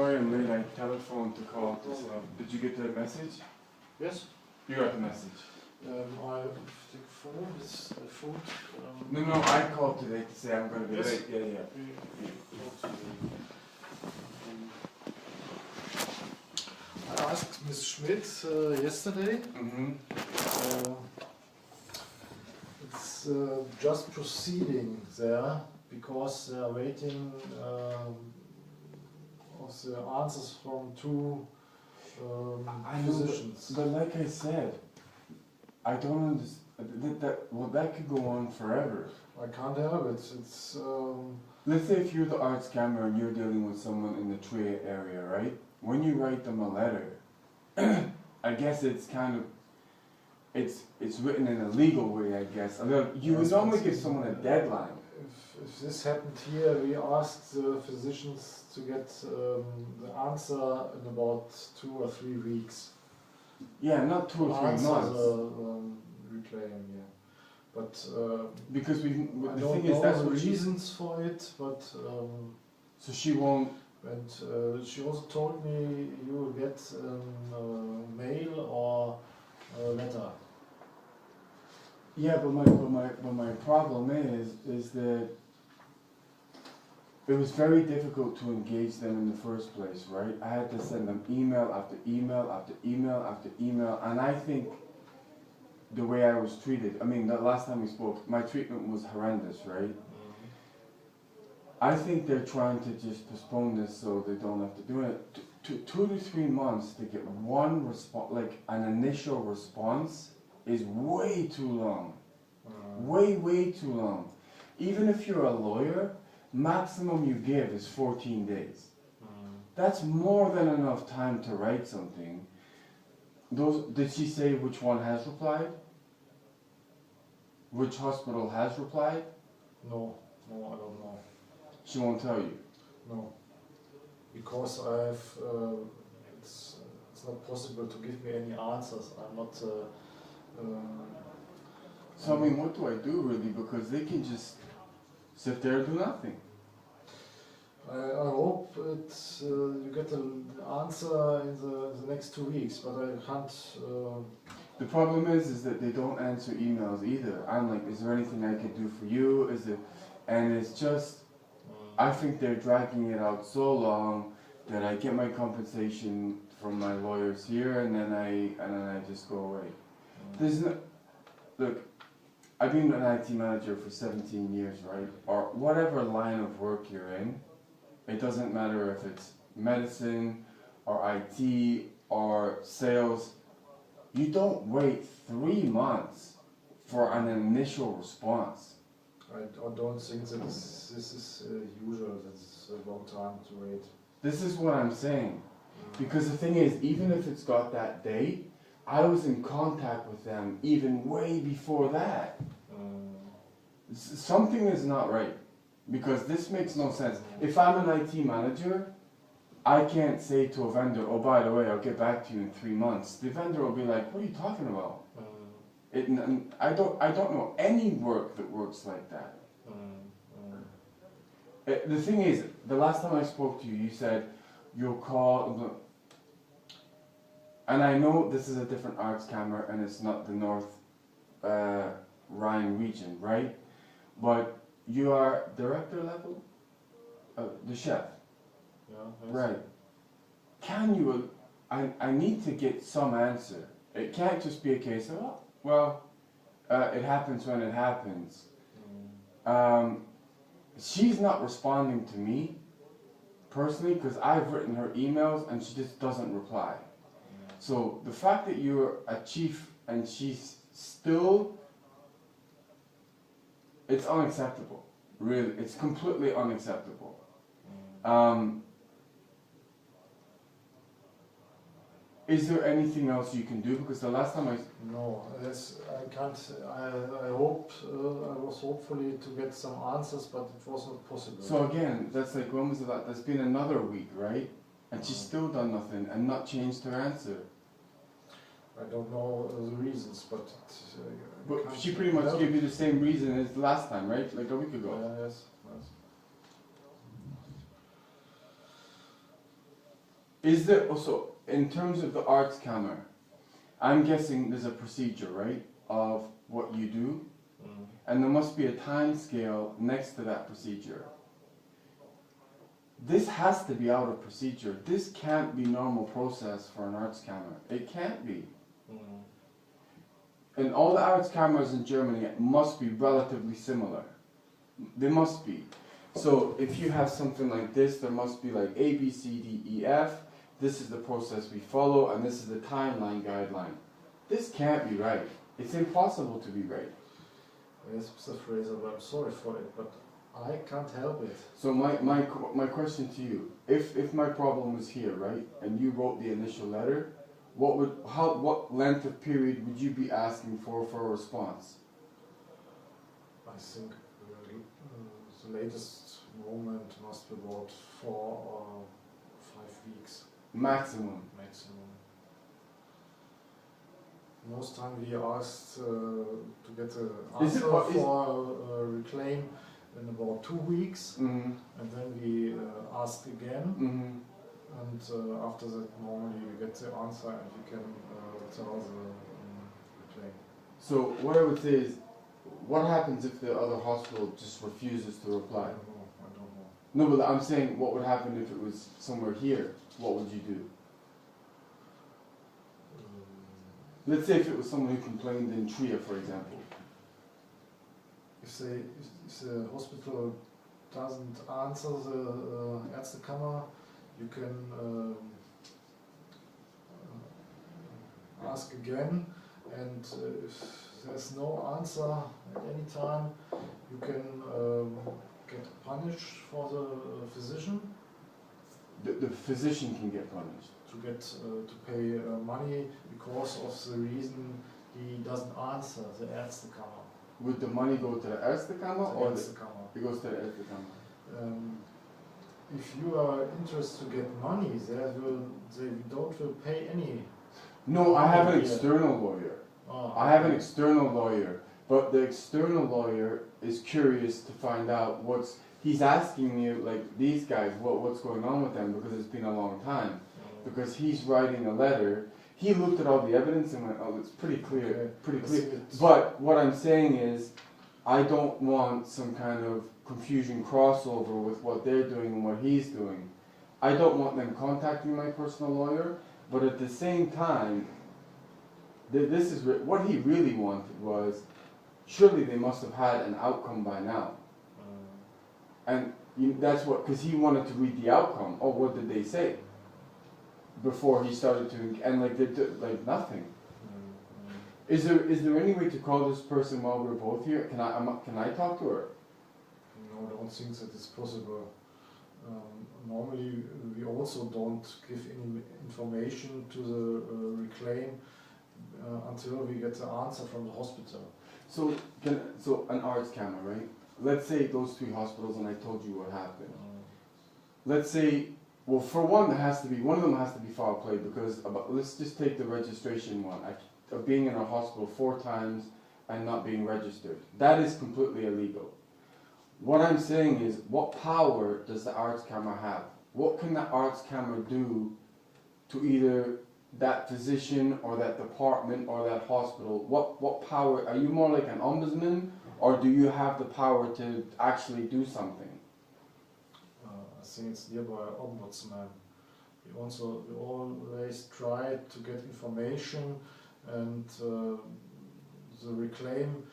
sorry I'm late. I telephoned to call to say. Did you get the message? Yes. You got the message. I take phone. It's the food. No, I called today to say I'm going to be late. Yeah. I asked Ms. Schmidt yesterday. It's just proceeding there because they are waiting of the answers from two physicians. But like I said, I don't understand. That could go on forever. I can't help it. It's. Let's say if you're the Arztkammer and you're dealing with someone in the Trier area, right? When you write them a letter, I guess it's kind of, it's written in a legal way, I guess. I mean, you would normally give someone a deadline. If this happened here, we asked the physicians to get the answer in about 2 or 3 weeks. Yeah, not 2 or 3 months. Reclaim, yeah. But because I don't know the reasons for it, but so she won't. And she also told me you will get mail or a letter. Yeah, but my problem is that it was very difficult to engage them in the first place, right? I had to send them email after email after email after email, and I think the way I was treated, I mean, the last time we spoke, my treatment was horrendous, right? I think they're trying to just postpone this so they don't have to do it. 2 to 3 months to get one response, like an initial response, is way too long. Way too long. Even if you're a lawyer, maximum you give is 14 days. That's more than enough time to write something. Did she say which one has replied? Which hospital has replied? No, I don't know. She won't tell you? No. Because I have, it's not possible to give me any answers. I'm not... So I mean, what do I do really? Because they can just sit there and do nothing. I hope you get an answer in the next 2 weeks, but I can't... The problem is that they don't answer emails either. I'm like, is there anything I could do for you? And it's just, I think they're dragging it out so long that I get my compensation from my lawyers here, and then I just go away. There's no, look, I've been an IT manager for 17 years, right? Or whatever line of work you're in, it doesn't matter if it's medicine or IT or sales. You don't wait 3 months for an initial response. I don't think that this is usual. That's a long time to wait. This is what I'm saying. Because the thing is, even if it's got that date, I was in contact with them even way before that. Something is not right. Because this makes no sense. If I'm an IT manager, I can't say to a vendor, oh, by the way, I'll get back to you in 3 months. The vendor will be like, what are you talking about? I don't know any work that works like that. The thing is, the last time I spoke to you, you said you'll call, and I know this is a different Arztkammer and it's not the North Rhine region, right? But you are director level? The chef? Yeah, yes. Right. Can you, I need to get some answer. It can't just be a case of, oh, well, it happens when it happens. She's not responding to me, personally, because I've written her emails and she just doesn't reply. So the fact that you're a chief and she's still, it's unacceptable. Really, it's completely unacceptable. Is there anything else you can do? Because the last time No, I can't. I hope, I was hopefully to get some answers, but it was not possible. So again, that's like, when was that? That's been another week, right? And she's still done nothing and not changed her answer. I don't know the reasons, but... But she pretty much gave you the same reason as the last time, right? Like a week ago. Yes. Is there also, in terms of the Arztkammer, I'm guessing there's a procedure, right, of what you do, and there must be a time scale next to that procedure. This has to be out of procedure. This can't be normal process for an Arztkammer. It can't be. And all the Arztkammers in Germany must be relatively similar. They must be. So if you have something like this, there must be like A, B, C, D, E, F. This is the process we follow, and this is the timeline guideline. This can't be right. It's impossible to be right. Yes, Mr. Fraser, but I'm sorry for it, but I can't help it. So my question to you, if my problem was here, right, and you wrote the initial letter, what length of period would you be asking for a response? I think the latest moment must be about 4 or 5 weeks. Maximum. Maximum. Most time we asked to get an answer for a reclaim in about 2 weeks, and then we ask again, and after that normally we get the answer and we can tell the reclaim. So what I would say is, what happens if the other hospital just refuses to reply? I don't know. No, but I'm saying, what would happen if it was somewhere here? What would you do? Let's say if it was someone who complained in Trier, for example. If the hospital doesn't answer the Arztkammer, you can ask again, and if there's no answer at any time, you can get punished for the physician. The physician can get punished. To pay money because of the reason he doesn't answer the Arztkammer. Would the money go to the Arztkammer or Arztkammer? It goes to the Arztkammer. If you are interested to get money, they don't pay any. No, I have an external lawyer. Oh, I have an external lawyer, but the external lawyer is curious to find out he's asking me, like, these guys, what's going on with them, because it's been a long time. Because he's writing a letter. He looked at all the evidence and went, oh, it's pretty clear, pretty clear. But what I'm saying is, I don't want some kind of confusion crossover with what they're doing and what he's doing. I don't want them contacting my personal lawyer, but at the same time, this is what he really wanted was, surely they must have had an outcome by now. And that's what, because he wanted to read the outcome. Oh, what did they say? Before he started to, and like nothing. Is there any way to call this person while we're both here? Can I talk to her? No, I don't think that it's possible. Normally, we also don't give any information to the reclaim until we get the answer from the hospital. So an Arztkammer, right? Let's say those 3 hospitals, and I told you what happened. Let's say. Well, for one of them has to be foul play, because let's just take the registration one, of being in a hospital 4 times and not being registered. That is completely illegal. What I'm saying is, what power does the Arztkammer have? What can the Arztkammer do to either that physician or that department or that hospital? What power? Are you more like an ombudsman, or do you have the power to actually do something? I think it's nearby ombudsman. We always try to get information, and the reclaim